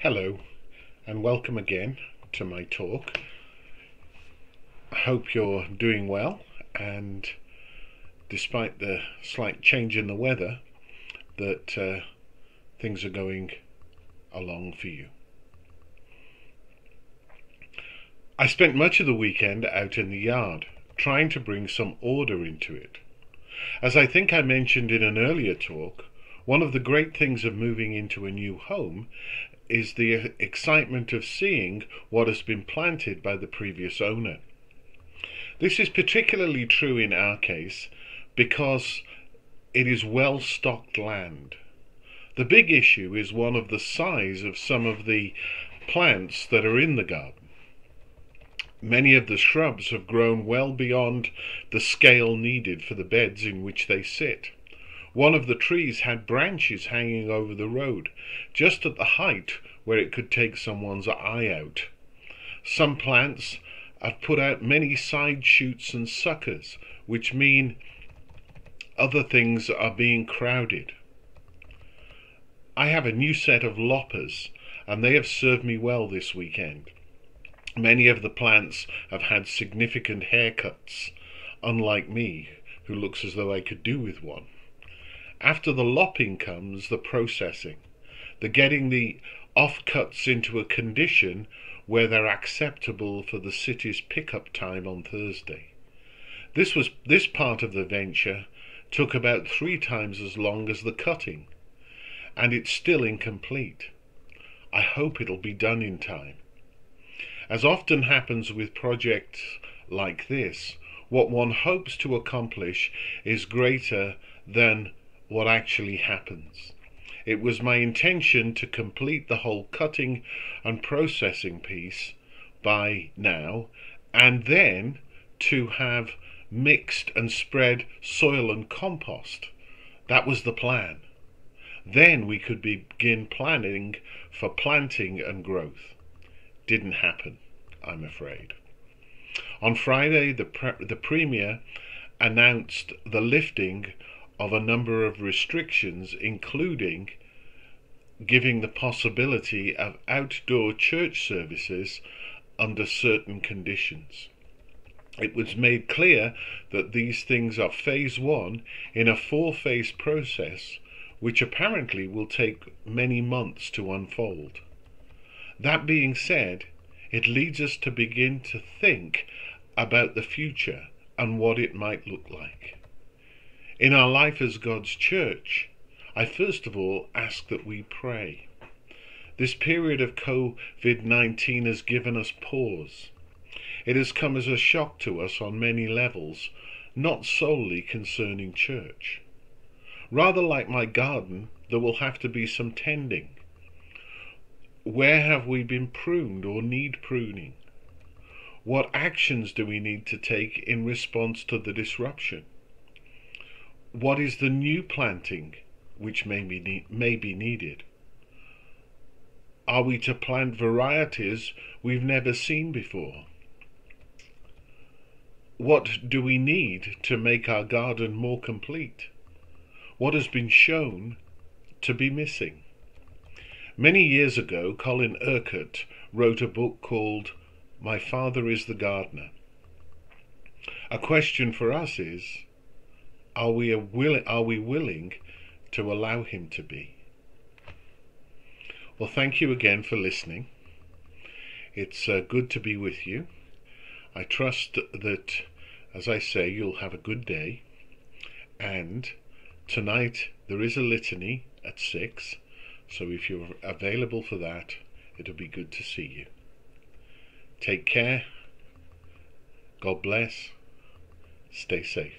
Hello, and welcome again to my talk. I hope you're doing well, and despite the slight change in the weather, that things are going along for you. I spent much of the weekend out in the yard, trying to bring some order into it. As I think I mentioned in an earlier talk, one of the great things of moving into a new home is the excitement of seeing what has been planted by the previous owner. This is particularly true in our case because it is well-stocked land. The big issue is one of the size of some of the plants that are in the garden. Many of the shrubs have grown well beyond the scale needed for the beds in which they sit. One of the trees had branches hanging over the road, just at the height where it could take someone's eye out. Some plants have put out many side shoots and suckers, which mean other things are being crowded. I have a new set of loppers, and they have served me well this weekend. Many of the plants have had significant haircuts, unlike me, who looks as though I could do with one. After the lopping comes the processing, the getting the offcuts into a condition where they're acceptable for the city's pickup time on Thursday. This part of the venture took about 3 times as long as the cutting, and it's still incomplete. I hope it'll be done in time. As often happens with projects like this, what one hopes to accomplish is greater than what actually happens. It was my intention to complete the whole cutting and processing piece by now, and then to have mixed and spread soil and compost. That was the plan. Then we could begin planning for planting and growth. Didn't happen, I'm afraid. On Friday, the Premier announced the lifting of a number of restrictions, including giving the possibility of outdoor church services under certain conditions. It was made clear that these things are phase 1 in a 4-phase process, which apparently will take many months to unfold. That being said, it leads us to begin to think about the future and what it might look like. In our life as God's church, I first of all ask that we pray. This period of COVID-19 has given us pause. It has come as a shock to us on many levels, not solely concerning church. Rather like my garden, there will have to be some tending. Where have we been pruned or need pruning? What actions do we need to take in response to the disruption? What is the new planting which may be needed? Are we to plant varieties we've never seen before? What do we need to make our garden more complete? What has been shown to be missing? Many years ago, Colin Urquhart wrote a book called My Father is the Gardener. A question for us is, are we willing to allow him to be? Well, thank you again for listening. It's good to be with you. I trust that, as I say, you'll have a good day. And tonight there is a litany at 6, so if you're available for that, it'll be good to see you. Take care. God bless. Stay safe.